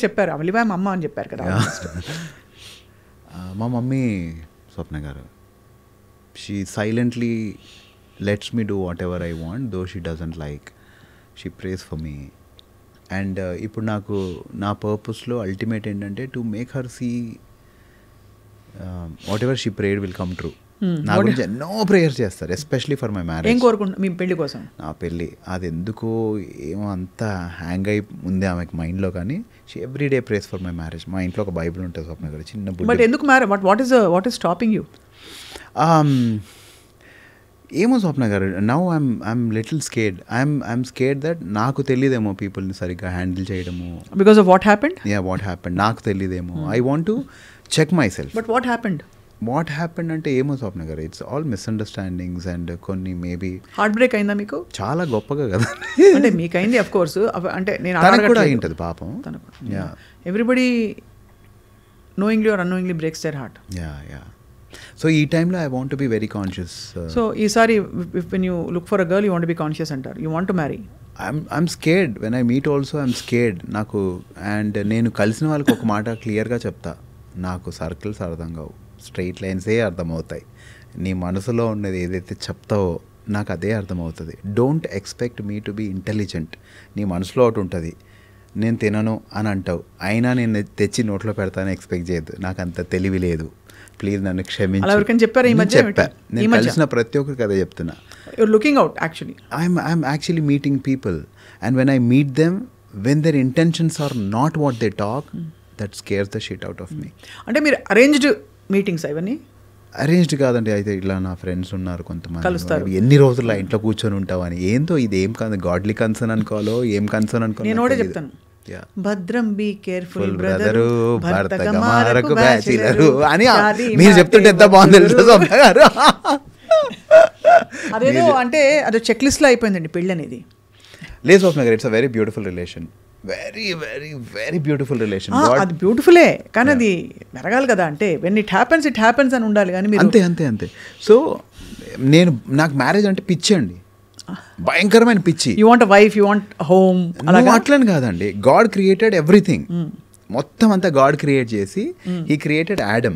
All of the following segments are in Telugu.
చెప్పారు అవలివా అమ్మ అని చెప్పారు కదా. మా mummy Swapna garu, she silently lets me do whatever I want though she doesn't like. She prays for me. And ఇప్పుడు నాకు నా పర్పస్లో అల్టిమేట్ ఏంటంటే to make her see whatever she prayed will come true. నా గురించి ఎన్నో ప్రేయర్స్ చేస్తారు, ఎస్పెషలీ ఫర్ మై మ్యారేజ్. ఏం కోరుకుంటున్నా మీ పెళ్లి కోసం? నా పెళ్ళి అది ఎందుకో ఏమో అంత హ్యాంగ్ అయి ఉంది ఆమెకి మైండ్లో, కానీ she everyday prays for my marriage. మా ఇంట్లో ఒక బైబిల్ ఉంటుంది స్వప్న గారు, చిన్న బుక్. బట్ ఎందుకు వాట్ ఈస్ స్టాపింగ్ యూ? ఏమో Swapna garu, now I'm little scared. I'm scared that నాకు తెలియదేమో పీపుల్ని సరిగ్గా హ్యాండిల్ చేయడము. Because of what happened? What happened నాకు తెలియదేమో. I want to check myself. But what happened అంటే ఏమో Swapna garu, it's all misunderstandings and కొన్ని మేబీ. హార్ట్ బ్రేక్ అయిందా మీకు? చాలా గొప్పగా కదా అంటే మీకైంది అఫ్ కోర్స్. అంటే నేను కూడా అయింటుంది పాపం. Everybody knowingly or unknowingly breaks their heart. So ఈ టైంలో I want to be very conscious. So ఈసారి when you look for a girl you want be conscious అంటారు. You want to marry. I'm scared when I meet also. I'm scared నాకు. అండ్ నేను కలిసిన వాళ్ళకి ఒక మాట క్లియర్గా చెప్తా, నాకు సర్కిల్స్ అర్థం కావు, స్ట్రైట్ లైన్సే అర్థమవుతాయి. నీ మనసులో ఉన్నది ఏదైతే చెప్తావో నాకు అదే అర్థమవుతుంది. Don't expect me to be intelligent. నీ మనసులో ఒకటి ఉంటుంది, నేను తినను అని అంటావు, అయినా నేను తెచ్చి నోట్లో పెడతాను ఎక్స్పెక్ట్ చేయదు. నాకు అంత తెలివి లేదు, ప్లీజ్ నన్ను క్షమించు. చెప్పా, నేను కలిసిన ప్రతి ఒక్కరికి అదే చెప్తున్నా. Looking out actually I'm actually meeting people and when I meet them when their intentions are not what they talk, that scares the shit out of me. అంటే మీరు అరేంజ్డ్ మీటింగ్స్ అవన్నీ? అరేంజ్డ్ కాదండి. అయితే ఇలా నా ఫ్రెండ్స్ ఉన్నారు కొంతమంది, ఎన్ని రోజులు ఇంట్లో కూర్చొని ఉంటావని. ఏందో ఇది ఏం కాదు, గాడ్లీ కన్సర్న్ అనుకోవాలో ఏం కన్సర్న్ అనుకోవాలి. నేను కూడా చెప్తాను, భద్రం బీ కేర్ఫుల్ బ్రదరు భర్తకు బ్యాచిలరు అని మీరు చెప్తుంటే ఎంత బాగుంది స్వప్న గారు. అదేదో అంటే అదే చెక్ లిస్ట్ లో అయిపోయిందండి పెళ్ళి అనేది. లేదు స్వప్న garu, it's a very beautiful relation. Very very very beautiful relation. అది బ్యూటిఫుల్లే, కానీ అది మెరగాలి కదా. అంటే వెన్ ఇట్ హ్యాపెన్స్ అని ఉండాలి. కానీ అంతే అంతే అంతే. సో నాకు మ్యారేజ్ అంటే పిచ్చి అండి, భయంకరమైన పిచ్చి. You want wife, you want home, అలా అట్లని కాదండి. గాడ్ క్రియేటెడ్ ఎవ్రీథింగ్, మొత్తం అంతా గాడ్ క్రియేట్ చేసి he created Adam.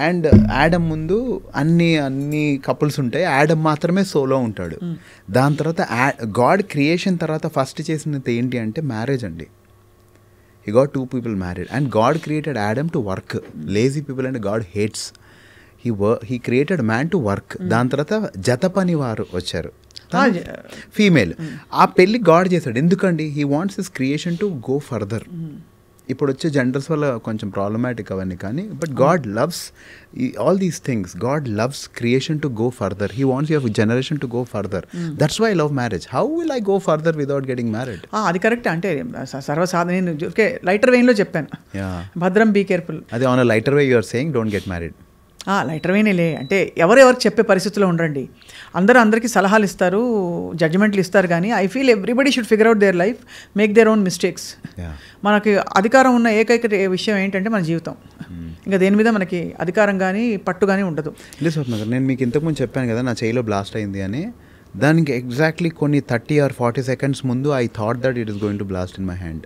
And Adam ముందు అన్ని కపుల్స్ ఉంటాయి, యాడమ్ మాత్రమే సోలో ఉంటాడు. దాని తర్వాత గాడ్ క్రియేషన్ తర్వాత ఫస్ట్ చేసినది ఏంటి అంటే మ్యారేజ్ అండి. He got 2 people married and God created Adam to work. Lazy people and God hates. He created man to work. దాని తర్వాత జత పని వారు వచ్చారు, ఫీమేల్. ఆ పెళ్ళి గాడ్ చేశాడు. ఎందుకండి? He wants his creation to go further. ఇప్పుడు వచ్చే జెండర్స్ వల్ల కొంచెం ప్రాబ్లమాటిక్ అవన్నీ, కానీ but God loves all these things. God loves creation to go further. He wants your generation to go further. That's why I love marriage. How will I go further without getting married? అది కరెక్ట్. అంటే సర్వసాధారణ నేను లైటర్ వేలో చెప్పాను, భద్రం బీ కేర్ఫుల్. అదే on lighter way you are saying don't get married. Lighter వేనేలే. అంటే ఎవరెవరు చెప్పే పరిస్థితుల్లో ఉండండి. అందరికీ సలహాలు ఇస్తారు, జడ్జిమెంట్లు ఇస్తారు, కానీ I feel everybody should figure out their life, make their own mistakes. మనకి అధికారం ఉన్న ఏకైక విషయం ఏంటంటే మన జీవితం. ఇంకా దేని మీద మనకి అధికారం కానీ పట్టు కానీ ఉండదు. లేదు స్వప్న గారు, నేను మీకు ఇంతకుముందు చెప్పాను కదా నా చేయిలో బ్లాస్ట్ అయింది అని. దానికి ఎగ్జాక్ట్లీ కొన్ని 30 or 40 seconds ముందు I thought that it is going to blast in my hand.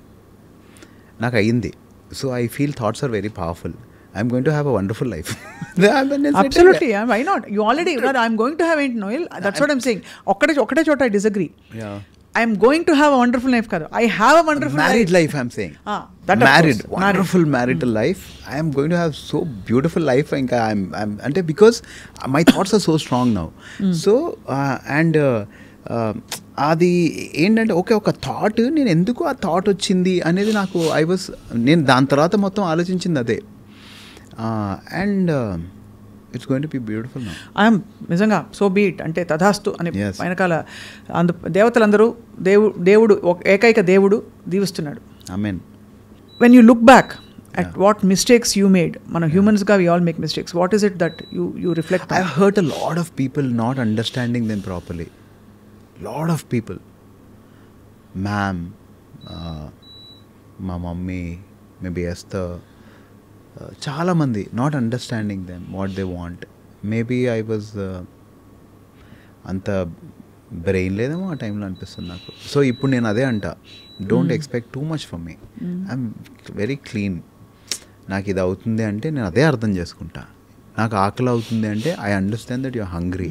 నాకు అయ్యింది. So I feel thoughts are very powerful. I'm going to have a wonderful life. Absolutely. Why not? You already, I'm going to have it, Noel. That's what I'm saying. Okkade chota I disagree. Yeah. I'm going to have a wonderful life kada. I have a wonderful married life I'm saying. That married, wonderful marital life. I am going to have so beautiful life. I'm ante because my thoughts are so strong now. So and అది ఏంటంటే ఒక థాట్, నేను ఎందుకు ఆ థాట్ వచ్చింది అనేది నాకు నేను దాని తర్వాత మొత్తం ఆలోచించింది అదే. And it's going to be beautiful now. I'm నిజంగా సో బీట్ అంటే తథాస్తు అని వెనకాల దేవతలందరూ దేవుడు ఏకైక దేవుడు దీవిస్తున్నాడు. Amen. When you look back at what mistakes you made, mana humans ga we all make mistakes, what is it that you reflect on? I've heard a lot of people not understanding them properly. Lot of people, ma'am, my mummy, maybe Esther, చాలా మంది not understanding them what they want. Maybe I was అంత బ్రెయిన్ లేదేమో ఆ టైంలో అనిపిస్తుంది నాకు. సో ఇప్పుడు నేను అదే అంట, don't expect too much for me, I'm very clean. నాకు ఇది అవుతుంది అంటే నేను అదే అర్థం చేసుకుంటా. నాకు ఆకలి అవుతుంది అంటే I understand that you're hungry.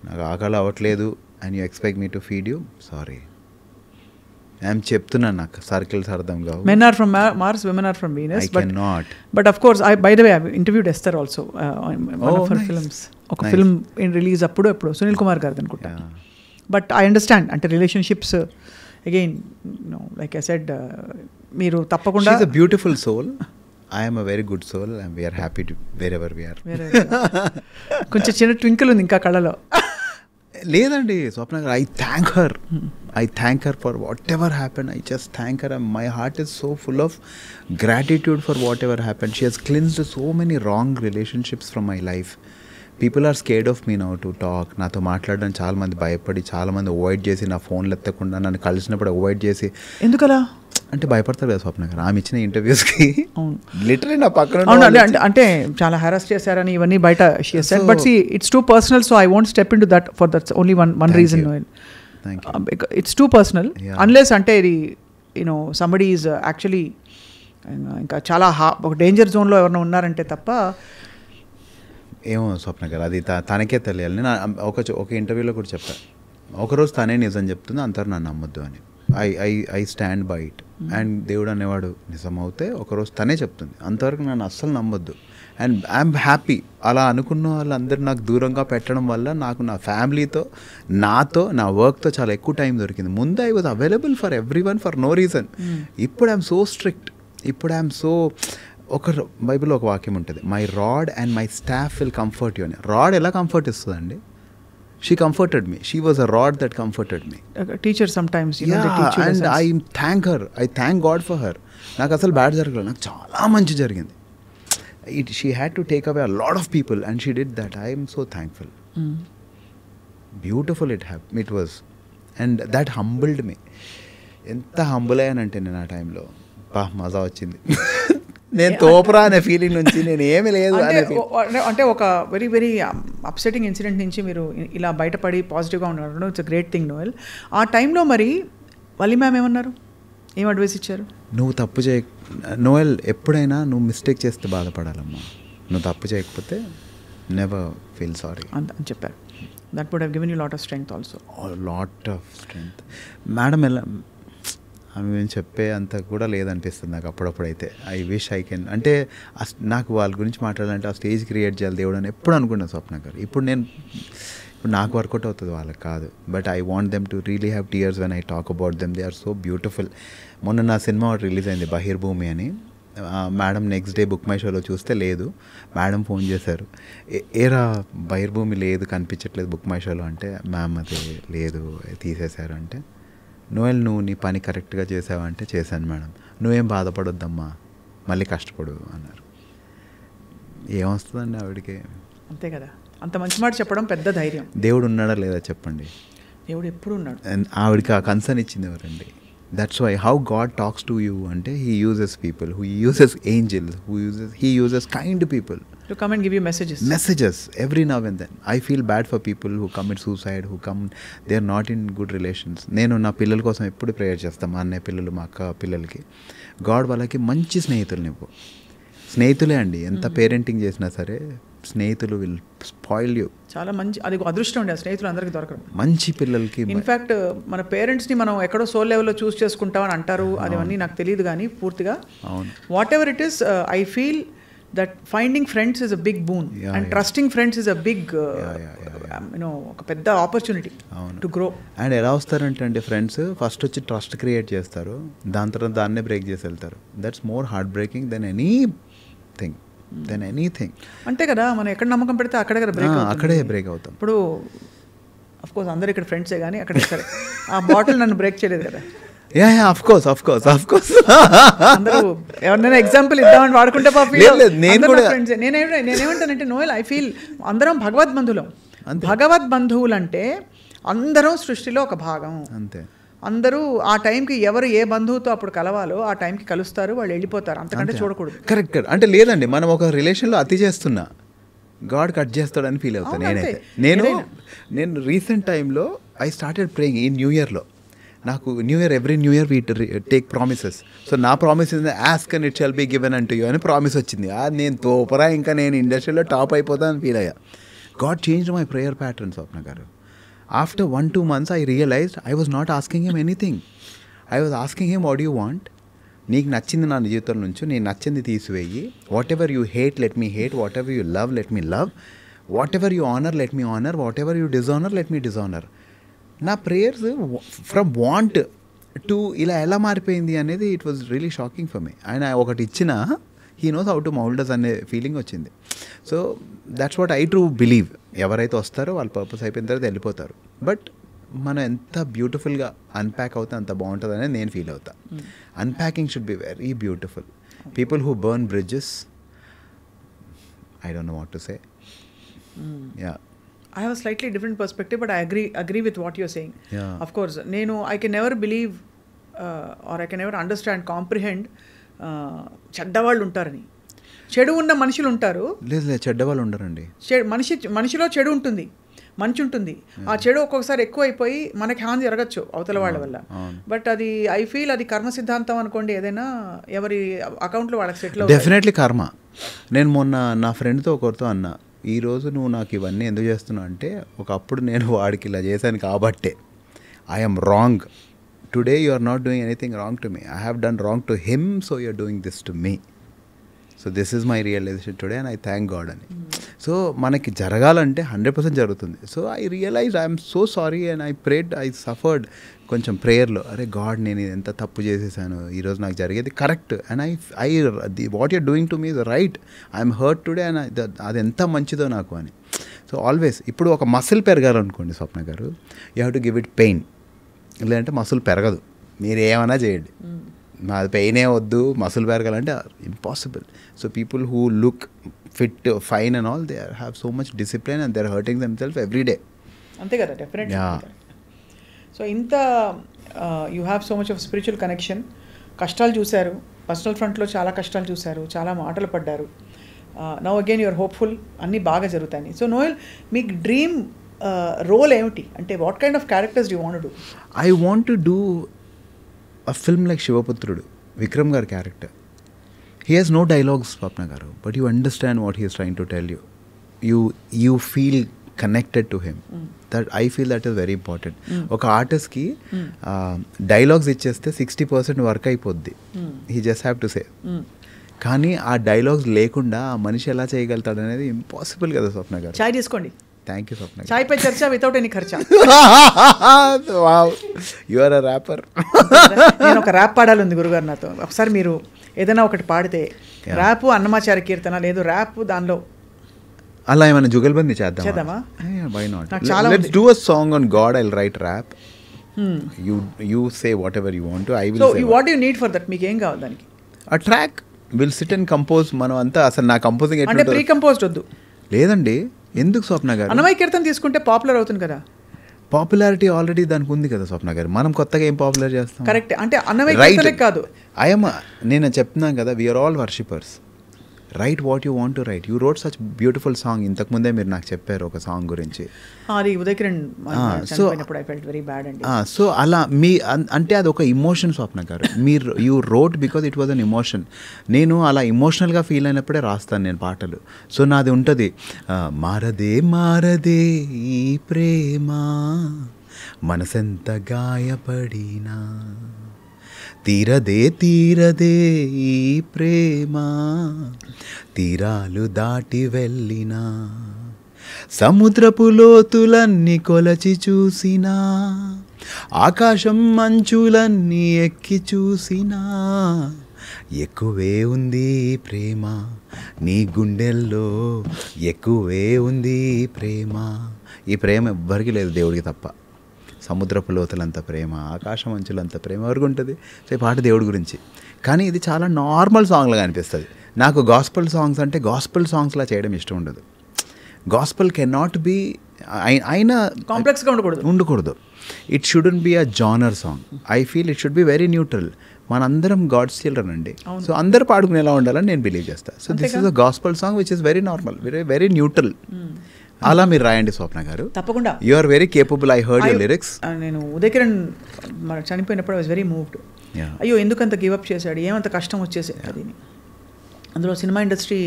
నాకు ఆకలి అవ్వట్లేదు and you expect me to feed you, sorry. I'm చెప్తున్నాను, నాకు సర్కిల్స్ అర్థం కావు. Men are from Mars, women are from Venus. I cannot. But of course, by the way, I interviewed Esther also on one of her nice. films. ఒక ఫిల్మ్ రిలీజ్ అప్పుడు సునీల్ కుమార్ గారిది అనుకుంటా. బట్ ఐ అండర్స్టాండ్, అంటే relationships again like I said, మీరు తప్పకుండా she's a beautiful soul, I am a very good soul and we're happy to wherever we're. కొంచెం చిన్న ట్వింకిల్ ఉంది ఇంకా కళ్ళలో. లేదండి Swapna garu, I thank her for whatever happen. I just thank her. My heart is so full of gratitude for whatever happen. She has cleansed so many wrong relationships from my life. People are scared of me now to talk. నాతో మాట్లాడడానికి చాలామంది భయపడి, చాలామంది అవాయిడ్ చేసి, నా ఫోన్లు ఎత్తకుండా నన్ను కలిసినప్పుడు అవాయిడ్ చేసి. ఎందుకలా అంటే భయపడతారు కదా స్వప్న గారు, ఆమె ఇచ్చిన ఇంటర్వ్యూస్కి లిటరలీ నా పక్కన అంటే చాలా హెరాస్ చేశారని ఇవన్నీ బయట she said. But see it's too personal, so I won't step in to that for that's only one reason. It's too personal unless అంటే ఇది యూనో సంబడీ ఈజ్ యాక్చువల్లీ ఇంకా చాలా ఒక డేంజర్ జోన్లో ఎవరైనా ఉన్నారంటే తప్ప. ఏమో స్వప్న గారు, అది తనకే తెలియాలి. నేను ఒక ఇంటర్వ్యూలో కూడా చెప్పాను, ఒకరోజు తనే నిజం చెప్తుంది, అంతరు నన్ను నమ్మొద్దు అని. I stand by it. And దేవుడు అనేవాడు నిజం అవుతే ఒకరోజు తనే చెప్తుంది, అంతవరకు నన్ను అస్సలు నమ్మొద్దు. And I'm happy. అలా అనుకున్న వాళ్ళందరూ నాకు దూరంగా పెట్టడం వల్ల నాకు నా ఫ్యామిలీతో, నాతో, నా వర్క్తో చాలా ఎక్కువ టైం దొరికింది. ముందు I was available for every one for no reason. ఇప్పుడు ఐఎమ్ సో స్ట్రిక్ట్. ఇప్పుడు ఐఎమ్ సో, ఒక బైబిల్లో ఒక వాక్యం ఉంటుంది, my rod and my staff will comfort you అని. రాడ్ ఎలా కంఫర్ట్ ఇస్తుందండి? She comforted me. She was a rod that comforted me. A teacher sometimes, you know, they teach you and lessons. I thank her. I thank God for her. నాకు అసలు బ్యాడ్ జరగలేదు, నాకు చాలా మంచి జరిగింది. She had to take away a lot of people and she did that. I am so thankful. Beautiful it was. And that humbled me. ఎంత హంబుల్ అయ్యానంటే నేను ఆ టైంలో, మజా వచ్చింది. నేను తోపరా అనే ఫీలింగ్ నుంచి నేను ఏమీ లేదు అంటే ఒక వెరీ వెరీ అప్సెటింగ్ ఇన్సిడెంట్ నుంచి మీరు ఇలా బయటపడి పాజిటివ్గా ఉన్నారు. It's a great thing Noel. ఆ టైంలో మరి వల్లి మ్యామ్ ఏమన్నారు, ఏం అడ్వైస్ ఇచ్చారు? నువ్వు తప్పు నోయల్, ఎప్పుడైనా నువ్వు మిస్టేక్ చేస్తే బాధపడాలమ్మా, నువ్వు తప్పు చేయకపోతే నెవర్ ఫీల్ సారీ అని చెప్పారు. That would have given you lot of strength also. Lot of strength. Madam ఎలా ఆమె మేము చెప్పే అంత కూడా లేదనిపిస్తుంది నాకు అప్పుడప్పుడైతే. ఐ విష్ ఐ కెన్, అంటే నాకు వాళ్ళ గురించి మాట్లాడాలంటే ఆ స్టేజ్ క్రియేట్ చేయాలి దేవుడు అని ఎప్పుడు అనుకున్నాను స్వప్న గారు. ఇప్పుడు నాకు వర్కౌట్ అవుతుంది, వాళ్ళకి కాదు. But I want them to really have tears when I talk about them. They are so beautiful. మొన్న నా సినిమా రిలీజ్ అయింది బహిర్భూమి అని. మేడం నెక్స్ట్ డే బుక్ మై షోలో చూస్తే లేదు. మేడం ఫోన్ చేశారు, ఏరా బహిర్భూమి లేదు, కనిపించట్లేదు బుక్ మై షోలో అంటే, మ్యామ్ అది లేదు తీసేశారు అంటే, నోయల్ నువ్వు నీ పని కరెక్ట్గా చేసావంటే చేశాను మేడం, నువ్వేం బాధపడొద్దమ్మా, మళ్ళీ కష్టపడు అన్నారు. ఏమొస్తుందండి ఆవిడకి? అంతే కదా, అంత మంచి మాట చెప్పడం పెద్ద ధైర్యం. దేవుడు ఉన్నాడా లేదా చెప్పండి? దేవుడు ఎప్పుడు ఉన్నాడు. ఆవిడకి ఆ కన్సర్న్ ఇచ్చింది ఎవరండి? That's why how God talks to you అంటే he uses people, who uses angels, he uses kind people to come and give you messages every now and then. I feel bad for people who commit suicide, who come, they are not in good relations. నేను నా పిల్లల కోసం ఎప్పుడు ప్రేయర్ చేస్తాను, మా అన్నయ్య పిల్లలు, మా అక్క పిల్లలకి. గాడ్ వాళ్ళకి మంచి స్నేహితులు ఇవ్వు. స్నేహితులే అండి, ఎంత పేరెంటింగ్ చేసినా సరే స్నేహితులు విల్ స్పాయిల్ యూ. చాలా మంచి, అది అదృష్టం అండి, ఆ స్నేహితులు అందరికీ దొరకరు. మంచి పిల్లలకి ఇన్ఫ్యాక్ట్ మన పేరెంట్స్ని మనం ఎక్కడో సోల్ లెవెల్లో చూస్ చేసుకుంటామని అంటారు, అదన్నీ నాకు తెలియదు కానీ పూర్తిగా. What ever it is, I feel that finding friends is a big boon, and trusting friends is a big you know, ఒక పెద్ద ఆపర్చునిటీ టు గ్రో. అండ్ ఎలా వస్తారంటే అండి ఫ్రెండ్స్, ఫస్ట్ వచ్చి ట్రస్ట్ క్రియేట్ చేస్తారు, దాని తర్వాత దాన్నే బ్రేక్ చేసి వెళ్తారు. That's more heart breaking than anything. అంతే కదా, మనం ఎక్కడ నమ్మకం పెడితే అక్కడే బ్రేక్ అవుతాం. ఇప్పుడు అఫ్ కోర్స్ అందరు ఇక్కడ ఫ్రెండ్సే కానీ అక్కడే సరే, ఆ బాటిల్ నన్ను బ్రేక్ చేయలేదు కదా. of course అందరూ ఎవరినైనా ఎగ్జాంపుల్ ఇద్దామని వాడుకుంటే నేనేమంటానంటే నోయల్, ఐ ఫీల్ అందరం భగవద్ బంధువులు అంటే అందరం సృష్టిలో ఒక భాగం. అంతే, అందరూ ఆ టైంకి ఎవరు ఏ బంధువుతో అప్పుడు కలవాలో ఆ టైంకి కలుస్తారు, వాళ్ళు వెళ్ళిపోతారు, అంతకంటే చూడకూడదు. కరెక్ట్. అంటే లేదండి, మనం ఒక రిలేషన్లో అతి చేస్తున్నా గాడ్ కట్ చేస్తాడని ఫీల్ అవుతాను నేనైతే. నేను రీసెంట్ టైంలో ఐ స్టార్టెడ్ ప్రేయింగ్ ఈ న్యూ ఇయర్లో. నాకు every new year we take promises. So నా promise is ask and it shall be given అంటూ యూ అని ప్రామిస్ వచ్చింది. నేను తోపరా, ఇంకా నేను ఇండస్ట్రీలో టాప్ అయిపోతాను ఫీల్ అయ్యా. God changed my prayer pattern Swapna garu. After 1-2 months I realized I was not asking him anything. I was asking him, what do you want? నీకు నచ్చింది నా జీవితం నుంచి, నేను నచ్చింది తీసివేయి. What ever you hate let me hate, what ever you love let me love, what ever you honour let me honour, what ever you dishonour let me dishonour. నా ప్రేయర్స్ ఫ్రమ్ వాంట్ టు ఇలా ఎలా మారిపోయింది అనేది it was really shocking for me. ఆయన ఒకటి ఇచ్చిన హీ నోస్ హౌ టు మౌల్డస్ అనే ఫీలింగ్ వచ్చింది. So that's what I true believe. ఎవరైతే వస్తారో వాళ్ళ పర్పస్ అయిపోయిన తర్వాత వెళ్ళిపోతారు. బట్ మనం ఎంత బ్యూటిఫుల్గా అన్ప్యాక్ అవుతే అంత బాగుంటుంది అనేది నేను ఫీల్ అవుతా. Unpacking should be very beautiful. People who burn bridges, I don't know what to say. Yeah, I have a slightly different perspective, but I agree with what you're saying. Yeah. Of course, I can never believe or I can never understand, comprehend చెడ్డవాళ్ళు ఉంటారని. చెడు ఉన్న మనుషులు ఉంటారు. లేదు చెడ్డవాళ్ళు ఉండరండి. మనిషిలో చెడు ఉంటుంది, మంచి ఉంటుంది. ఆ చెడు ఒక్కొక్కసారి ఎక్కువ అయిపోయి మనకి హాని జరగచ్చు అవతల వాళ్ళ వల్ల. బట్ అది ఐ ఫీల్ అది కర్మ సిద్ధాంతం అనుకోండి. ఏదైనా ఎవరి అకౌంట్లో వాళ్ళకి సెటిల్ అవుతుంది. డెఫినెట్లీ కర్మ. నేను మొన్న నా ఫ్రెండ్తో ఒకరితో అన్నా, ఈరోజు నువ్వు నాకు ఇవన్నీ ఎందుకు చేస్తున్నావు అంటే, ఒకప్పుడు నేను వాడికి ఇలా చేశాను కాబట్టే. I'm wrong. Today you are not doing anything wrong to me. I have done wrong to him, so you are doing this to me. So this is my realization today and I thank God అని. సో మనకి జరగాలంటే 100% జరుగుతుంది. So I realize I'm so sorry and I prayed, I suffered కొంచెం ప్రేయర్లో. అరే గాడ్, నేను ఎంత తప్పు చేసేసాను, ఈరోజు నాకు జరిగేది correct and I what you're doing to me is right. I'm hurt today and అది ఎంత మంచిదో నాకు అని. సో ఆల్వేస్ ఇప్పుడు ఒక మసిల్ పెరగాలనుకోండి Swapna garu, you have to give it pain. లేదంటే మసిల్ పెరగదు. మీరు ఏమైనా చేయండి, మాది పెయినే వద్దు, మసిల్ పెరగాలంటే impossible. So people who look fit, fine and all, they have so much discipline and they are hurting themselves every day. అంతే కదా, డెఫినెట్లీ. సో ఇంత you have so much of spiritual connection. కష్టాలు చూశారు, పర్సనల్ ఫ్రంట్లో చాలా కష్టాలు చూశారు, చాలా మాటలు పడ్డారు. నౌ అగైన్ యూఆర్ హోప్ఫుల్, అన్నీ బాగా జరుగుతాయి. సో నోయల్, మీకు డ్రీమ్ రోల్ ఏమిటి అంటే, what kind of characters do want to do? I want to do a film like Sivaputrudu, Vikram గారి character. He has no dialogues, Swapna garu, but you understand what he is trying to tell you. You feel connected to him. That I feel that is very important. ఒక ఆర్టిస్ట్కి డైలాగ్స్ ఇచ్చేస్తే 60% వర్క్ అయిపోద్ది. He just have to say. కానీ ఆ డైలాగ్స్ లేకుండా ఆ మనిషి ఎలా చేయగలుగుతాడు అనేది ఇంపాసిబుల్ కదా స్వప్న గారు. చాయ్ తీసుకోండి. థ్యాంక్ యూ స్వప్న. చాయ్ పై చర్చ వితౌట్ ఎనీ ఖర్చా. Wow, you are a rapper. నేను ఒక ర్యాప్ పాడాలి ఉంది గురుగారు నాతో. ఒకసారి మీరు ఏదైనా ఒకటి పాడితే, ర్యాప్ అన్నమాచార్య కీర్తన లేదు, ర్యాప్ దానిలో అలా ఏమైనా జుగల్బందీ చేద్దామా? Why not? Let's do a song on God. I will write rap. You say whatever you want to. I will say what you need for that. మీకు ఏం కావాలి దానికి? A track. Will sit and compose. మనం అంతా అసలు నా కంపోజింగ్ అంటే ప్రీ కంపోజ్డ్ వద్దు. లేదండి, ఎందుకు స్వప్న గారు? అన్నమయ్య కీర్తన తీసుకుంటే పాపులర్ అవుతుంది కదా. పాపులారిటీ ఆల్రెడీ దానికి ఉంది కదా స్వప్న గారు. మనం కొత్తగా ఏం పాపులర్ చేస్తాం? కరెక్ట్. అంటే అన్నమయ్య కీర్తనే కాదు, నేను చెప్తున్నాను కదా, we're all worshippers. Right what you want to write. You wrote such beautiful song. ఇంతకుముందే మీరు నాకు చెప్పారు ఒక సాంగ్ గురించి. అది ఉదయకిరణ్ చనిపోయినప్పుడు ఐ ఫెల్ట్ వెరీ బ్యాడ్ అండి. సో అలా మీ అంటే అది ఒక ఇమోషన్ స్వప్న గారు. మీరు you wrote because it was an emotion. నేను అలా ఇమోషనల్గా ఫీల్ అయినప్పుడే రాస్తాను నేను పాటలు. సో నాది ఉంటుంది, మారదే మారదే ఈ ప్రేమ, మనసెంత గాయపడినా, తీరదే తీరదే ఈ ప్రేమ, తీరాలు దాటి వెళ్ళినా, సముద్రపు లోతులన్నీ కొలచి చూసినా, ఆకాశం మంచులన్నీ ఎక్కి చూసినా, ఎక్కువే ఉంది ప్రేమ నీ గుండెల్లో, ఎక్కువే ఉంది ప్రేమ. ఈ ప్రేమ ఎవ్వరికి లేదు దేవుడికి తప్ప. సముద్రపు లోతులంత ప్రేమ, ఆకాశం అంచులంత ప్రేమ ఎవరికి ఉంటుంది? సో ఈ పాట దేవుడి గురించి. కానీ ఇది చాలా నార్మల్ సాంగ్లాగా అనిపిస్తుంది నాకు. గాస్పల్ సాంగ్స్ అంటే గాస్పల్ సాంగ్స్లా చేయడం ఇష్టం ఉండదు. గాస్పల్ కెన్ నాట్ బీ, అయినా కాంప్లెక్స్గా ఉండకూడదు. It shouldn't be a genre song. I feel it should be very neutral. మనందరం గాడ్స్ చిల్డ్రన్ అండి. సో అందరు పాడుకునేలా ఉండాలని నేను బిలీవ్ చేస్తాను. So this is a gospel song which is very normal, very very neutral. అలా మీరు రాయండి స్వప్న గారు. తప్పకుండా. You are very capable. I heard your lyrics. నేను ఉదయ్ కిరణ్ చనిపోయినప్పుడు ఐ వాజ్ వెరీ మూవ్డ్. అయ్యో ఎందుకంత గివప్ చేశాడు, ఏమంత కష్టం వచ్చేసేది అది. అందులో సినిమా ఇండస్ట్రీ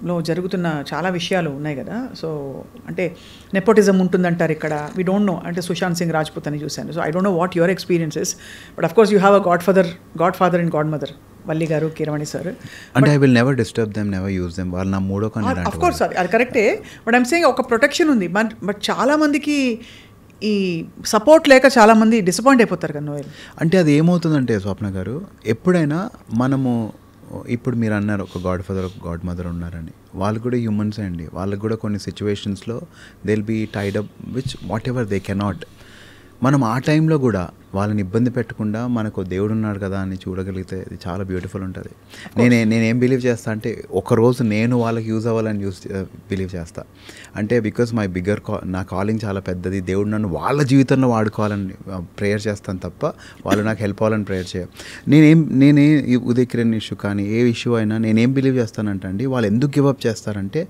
లో జరుగుతున్న చాలా విషయాలు ఉన్నాయి కదా. సో అంటే నెపోటిజం ఉంటుందంటారు ఇక్కడ. We don't know. అంటే సుశాంత్ సింగ్ రాజ్పుత్ అని చూశాను. So I don't know what your experiences, but of course you have a God father and God mother, Valli గారు, కీరవాణి సార్. అంటే I will never disturb them, never use them. వాళ్ళు నా మూడో కన్ను. అఫ్ కోర్స్ అది కరెక్టే, బట్ ఐమ్ సేయింగ్ ఒక ప్రొటెక్షన్ ఉంది. బట్ చాలా మందికి ఈ సపోర్ట్ లేక చాలామంది డిసప్పాయింట్ అయిపోతారు కదా నోయల్. అంటే అది ఏమవుతుందంటే స్వప్న గారు, ఎప్పుడైనా మనము ఇప్పుడు మీరు అన్నారు ఒక గాడ్ ఫాదర్ ఒక గాడ్ మదర్ ఉన్నారని, వాళ్ళు కూడా హ్యూమన్స్ అండి. వాళ్ళకు కూడా కొన్ని సిచ్యువేషన్స్లో they will be tied up which whatever they cannot. మనం ఆ టైంలో కూడా వాళ్ళని ఇబ్బంది పెట్టకుండా మనకు దేవుడు ఉన్నాడు కదా అని చూడగలిగితే అది చాలా బ్యూటిఫుల్ ఉంటుంది. నేనేం బిలీవ్ చేస్తా అంటే, ఒకరోజు నేను వాళ్ళకి యూజ్ అవ్వాలని బిలీవ్ చేస్తా. అంటే బికాస్ మై నా కాలింగ్ చాలా పెద్దది. దేవుడు నన్ను వాళ్ళ జీవితంలో వాడుకోవాలని ప్రేయర్ చేస్తాను తప్ప వాళ్ళు నాకు హెల్ప్ అవ్వాలని ప్రేయర్ నేనే ఉదయ్ కిరణ్ ఇష్యూ కానీ ఏ ఇష్యూ అయినా నేనేం బిలీవ్ చేస్తానంటే అండి, వాళ్ళు ఎందుకు గివప్ చేస్తారంటే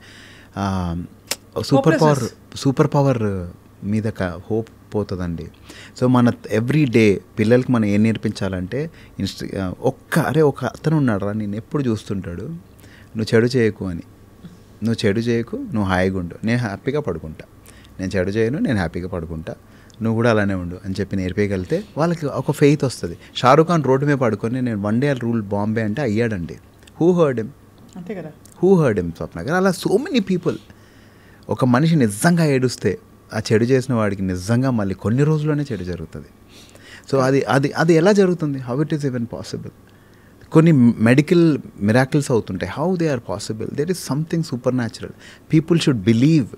సూపర్ పవర్ మీద హోప్ పోతుందండి. సో మన ఎవ్రీ డే పిల్లలకి మనం ఏం నేర్పించాలంటే ఒక అతను ఉన్నాడు రా, నేను ఎప్పుడు చూస్తుంటాడు, నువ్వు చెడు చేయకు అని. నువ్వు చెడు చేయకు, నువ్వు హాయిగా ఉండు, నేను హ్యాపీగా పడుకుంటా. నేను చెడు చేయను, నేను హ్యాపీగా పడుకుంటా, నువ్వు కూడా అలానే ఉండు అని చెప్పి నేర్పేయగలిగితే వాళ్ళకి ఒక ఫెయిత్ వస్తుంది. షారూఖ్ ఖాన్ రోడ్డు మీద పడుకొని నేను వన్ డే రూల్ బాంబే అంటే అయ్యాడండి. Who heard him? అంతే కదా. హూ హర్డ్ హిమ్ స్వప్న గారు? అలా సో మెనీ పీపుల్. ఒక మనిషి నిజంగా ఏడుస్తే ఆ చెడు చేసిన వాడికి నిజంగా మళ్ళీ కొన్ని రోజుల్లోనే చెడు జరుగుతుంది. సో అది ఎలా జరుగుతుంది? How it is even possible? కొన్ని మెడికల్ మిరాకిల్స్ అవుతుంటాయి. How they are possible? There is something supernatural. People should believe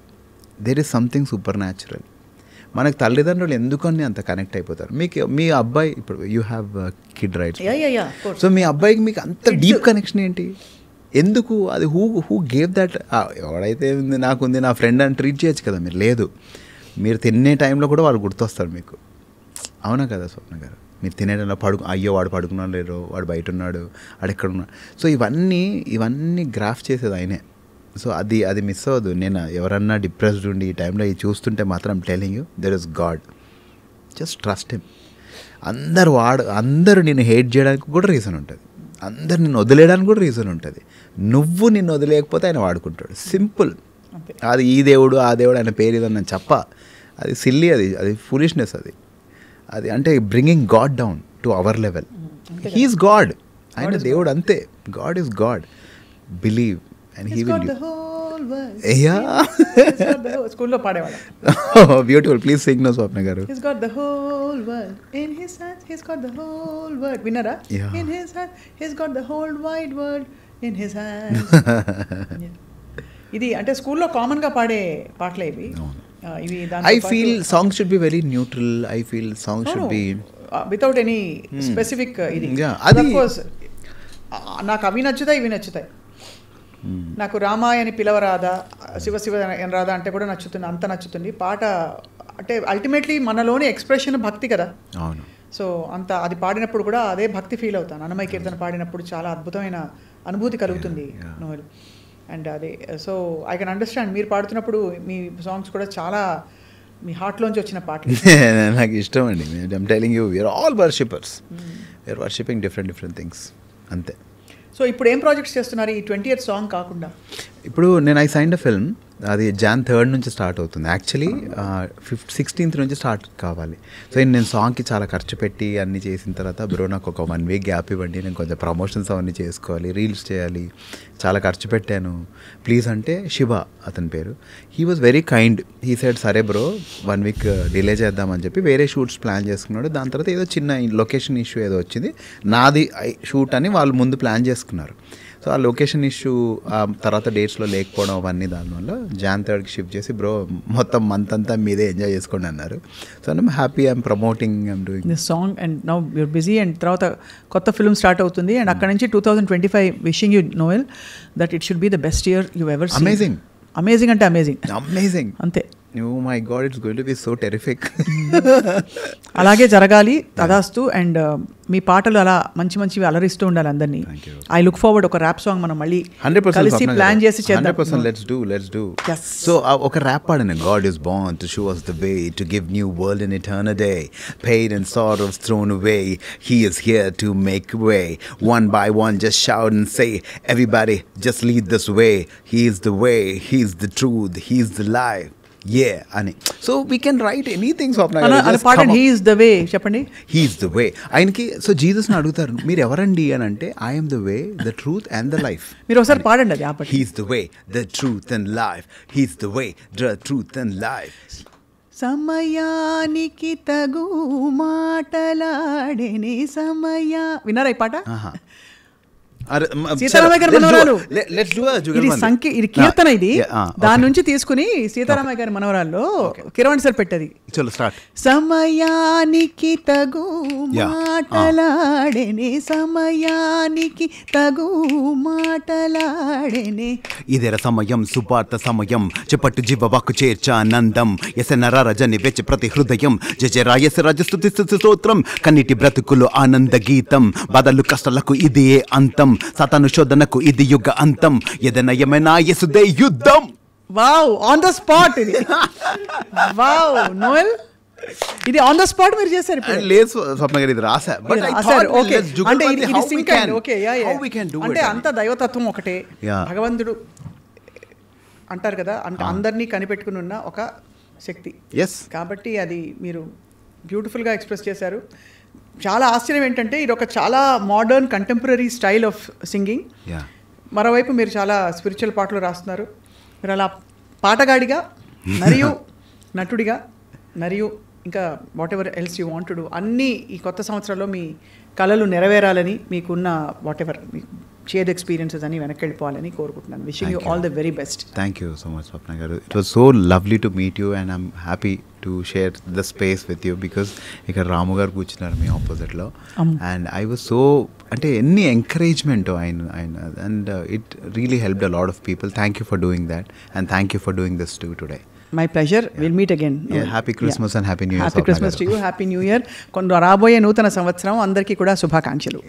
there is something supernatural. మనకు తల్లిదండ్రులు ఎందుకని అంత కనెక్ట్ అయిపోతారు. మీకు మీ అబ్బాయి, ఇప్పుడు you have kid rights, so మీ అబ్బాయికి మీకు అంత డీప్ కనెక్షన్ ఏంటి? ఎందుకు? అది హూ గేవ్ దట్? ఎవడైతే ఉంది నాకుంది నా ఫ్రెండ్ అని ట్రీట్ చేయొచ్చు కదా మీరు. లేదు, మీరు తినే టైంలో కూడా వాళ్ళు గుర్తొస్తారు మీకు. అవునా కదా స్వప్న గారు? మీరు తినే టైంలో అయ్యో వాడు పడుకున్నాడు లేరు, వాడు బయట ఉన్నాడు, వాడు ఎక్కడ ఉన్నాడు. సో ఇవన్నీ గ్రాఫ్ చేసేది ఆయనే. సో అది మిస్ అవ్వదు. నేను ఎవరన్నా డిప్రెస్డ్ ఉండి ఈ టైంలో ఇది చూస్తుంటే మాత్రం telling you there is God. Just trust him. అందరూ నేను హేట్ చేయడానికి కూడా రీజన్ ఉంటుంది. అందరు నిన్ను వదిలేయడానికి కూడా రీజన్ ఉంటుంది. నువ్వు నిన్ను వదిలేయకపోతే ఆయన వాడుకుంటాడు. సింపుల్. అది ఈ దేవుడు ఆ దేవుడు ఆయన పేరు ఇదని చెప్ప, అది సిల్లీ, అది ఫూలిష్నెస్. అది అంటే bringing God down to our level. He's God. ఆయన దేవుడు అంతే. God is God. Believe and he will. స్కూల్లో పాడేవాడు. బ్యూటిఫుల్. ప్లీజ్ సింగ్ నో Swapna garu. He's got the whole world in his hands. He's got the whole world. విన్నారా? In his hands. He's got the whole wide world in his hands. ఇది అంటే స్కూల్లో కామన్గా పాడే పాటలే ఇవి. I feel songs should be very neutral. I feel songs should be without any specific ఇది. Of course నాకు అవి నచ్చుతాయి, ఇవి నచ్చుతాయి. నాకు రామాయణి పిలవరాదా, శివ రాదా అంటే కూడా నచ్చుతుంది, అంత నచ్చుతుంది పాట. అంటే అల్టిమేట్లీ మనలోని ఎక్స్ప్రెషన్ భక్తి కదా. అవును. సో అంత అది పాడినప్పుడు కూడా అదే భక్తి ఫీల్ అవుతాను. అన్నమయ్య కీర్తన పాడినప్పుడు చాలా అద్భుతమైన అనుభూతి కలుగుతుంది నోయల్. అండ్ అదే సో ఐ కెన్ అండర్స్టాండ్. మీరు పాడుతున్నప్పుడు మీ సాంగ్స్ కూడా చాలా మీ హార్ట్లోంచి వచ్చిన పాటలు. నాకు ఇష్టం అండి. I'm telling you, we're all worshippers. We're worshipping different things అంతే. సో ఇప్పుడు ఏం ప్రాజెక్ట్స్ చేస్తున్నారు ఈ 20th సాంగ్ కాకుండా? ఇప్పుడు నేను ఐ సైన్డ్ అ ఫిల్మ్. అది Jan 3rd నుంచి స్టార్ట్ అవుతుంది. యాక్చువల్లీ 16th నుంచి స్టార్ట్ కావాలి. సో నేను సాంగ్కి చాలా ఖర్చు పెట్టి అన్నీ చేసిన తర్వాత, బ్రో నాకు ఒక 1 week గ్యాప్ ఇవ్వండి, నేను కొంచెం ప్రమోషన్స్ అవన్నీ చేసుకోవాలి, రీల్స్ చేయాలి, చాలా ఖర్చు పెట్టాను ప్లీజ్ అంటే, శివ అతని పేరు, he was very kind. He said సరే బ్రో 1 week డిలే చేద్దామని చెప్పి వేరే షూట్స్ ప్లాన్ చేసుకున్నాడు. దాని తర్వాత ఏదో చిన్న లొకేషన్ ఇష్యూ ఏదో వచ్చింది. నాది షూట్ అని వాళ్ళు ముందు ప్లాన్ చేసుకున్నారు. సో ఆ లొకేషన్ ఇష్యూ తర్వాత డేట్స్లో లేకపోవడం అవన్నీ దానివల్ల Jan 3rd షిఫ్ట్ చేసి బ్రో మొత్తం మంత్ అంతా మీదే ఎంజాయ్ చేసుకోండి అన్నారు. So I'm happy, I'm promoting, I'm doing this song and now you're busy. And తర్వాత కొత్త ఫిల్మ్ స్టార్ట్ అవుతుంది. అండ్ అక్కడ నుంచి 2025 wishing you Noel that it should be the best year you ever seen. Amazing. Amazing అంటే అమేజింగ్ అమేజింగ్ అంతే. Oh my God, it's going to be so terrific. అలాగే జరగాలి తదాస్తు. అండ్ మీ పాటలు అలా మంచి మంచివి అలరిస్తూ ఉండాలి అందరినీ. ఐ లుక్ ఫార్వర్డ్ ఒక ర్యాప్ సాంగ్ మనం మళ్ళీ 100% కలిసి ప్లాన్ చేసి చేద్దాం. 100% let's do. Yes. So ఒక rap పాడను. God is born to show us the way, to give new world in eternal day. Pain and sorrows thrown away, he is here to make way. One by one just shout and say, everybody just lead this way. He is the way, he is the truth, he is the life. Yeah, అని. So we can write anything, Swapna garu. అలా పాడండి. హీ ఈస్ ద వే చెప్పండి. He is the way. ఆయనకి సో జీసస్ని అడుగుతారు మీరు ఎవరండి అని అంటే I'm the way, the truth and the life. మీరు ఒకసారి పాడండి అది ఆపండి. He's the way, the truth and life. He's the way, the truth and life. సమయానికి తగు మాటలాడేనే విన్నారా ఈ పాట? సీతారామయ్య గారి మనవరాలు. ఇది కీర్తన. ఇది దాని నుంచి తీసుకుని సీతారామయ్య గారి మనవరాల్లో కిరవాణి సార్ పెట్టది. సమయానికి తగు మాటలాడేనే, సమయానికి తగు మాటలాడేనే. ఇదేర సమయం సువార్త సమయం, చెప్పట్టు జీవవాకు చేర్చానందం. ఎసనర రజని వెచ్చి ప్రతి హృదయం, జయరాయస రాజస్తుతి స్తోత్రం. కన్నిటి బ్రతుకులు ఆనంద గీతం, బాధలు కష్టాలకు ఇది ఏ అంతం. సతాను శోధనకు ఇది యుగ అంతం, ఏదైనా యేసుదే యుద్ధం. వావ్, ఆన్ ద స్పాట్ ఇది. వావ్ నోయల్, ఇది ఆన్ ద స్పాట్ మీరు చేశారు. లేదు స్వప్న గారు, ఇది రాసా. అంటే అంత దైవతత్వం ఒకటే. భగవంతుడు అంటారు కదా, అంటే అందరినీ కనిపెట్టుకుని ఉన్న ఒక శక్తి. కాబట్టి అది మీరు బ్యూటిఫుల్గా ఎక్స్ప్రెస్ చేశారు. చాలా ఆశ్చర్యం ఏంటంటే ఇది ఒక చాలా modern contemporary style of singing. మరోవైపు మీరు చాలా స్పిరిచువల్ పాటలు రాస్తున్నారు. మీరు అలా పాటగాడిగా మరియు నటుడిగా మరియు ఇంకా what ever else you want to do అన్నీ ఈ కొత్త సంవత్సరంలో మీ కళలు నెరవేరాలని, మీకున్న వాట్ ఎవర్ షేర్డ్ ఎక్స్పీరియన్సెస్ అని వెనక్కి వెళ్ళిపోవాలని కోరుకుంటున్నాను. Wishing you all the very best. Thank you so much Swapna garu. It was so lovely to meet you and I'm happy to share the space with you. Because ఇక్కడ రాము గారు కూర్చున్నారు మీ ఆపోజిట్లో. అండ్ ఐ వాజ్ సో, అంటే ఎన్ని ఎంకరేజ్మెంట్ ఆయన and it really helped a lot of people. Thank you for doing that and thank you for doing this today. My pleasure. Will meet again. Happy Christmas and happy new year. Happy Christmas to you. Happy new year. రాబోయే నూతన సంవత్సరం అందరికీ కూడా శుభాకాంక్షలు.